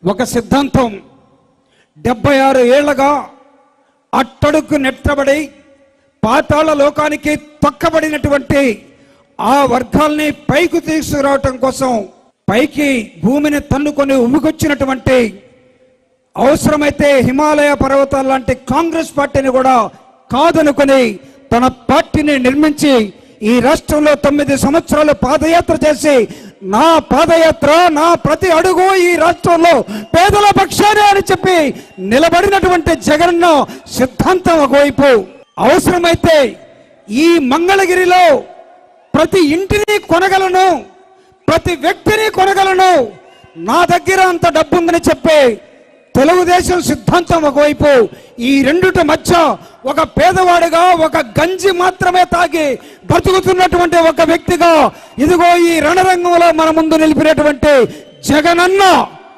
ఒక సిద్ధాంతం 76 ఏళ్లుగా అట్టడుగు నెట్టబడి పాతాళ లోకానికి తొక్కబడినటువంటి ఆ వర్గాల్ని పైకి తీసుకురావటం కోసం పైకి భూమిని తన్నుకొని ఉమ్మికొచ్చినటువంటి అవసరమైతే హిమాలయ పర్వతాల లాంటి కాంగ్రెస్ పార్టీని కూడా కాదనుకొని తన పార్టీని నిర్మించి ఈ రాష్ట్రంలో 9 సంవత్సరాలు పాదయాత్ర చేసి నా పాదయాత్ర నా ప్రతి అడుగు ఈ రాష్ట్రంలో పేదల పక్షానే అని చెప్పి నిలబడినటువంటి జగనన్న సిద్ధాంతం ఒకవైపు, అవసరమైతే ఈ మంగళగిరిలో ప్రతి ఇంటిని కొనగలను, ప్రతి వ్యక్తిని కొనగలను, నా దగ్గర అంత డబ్బు ఉందని చెప్పి తెలుగుదేశం సిద్ధాంతం ఒకవైపు, ఈ రెండుటి మధ్య ఒక పేదవాడిగా ఒక గంజి మాత్రమే తాగి బ్రతుకుతున్నటువంటి ఒక వ్యక్తిగా ఇదిగో ఈ రణరంగంలో మన ముందు నిలిపినటువంటి జగనన్న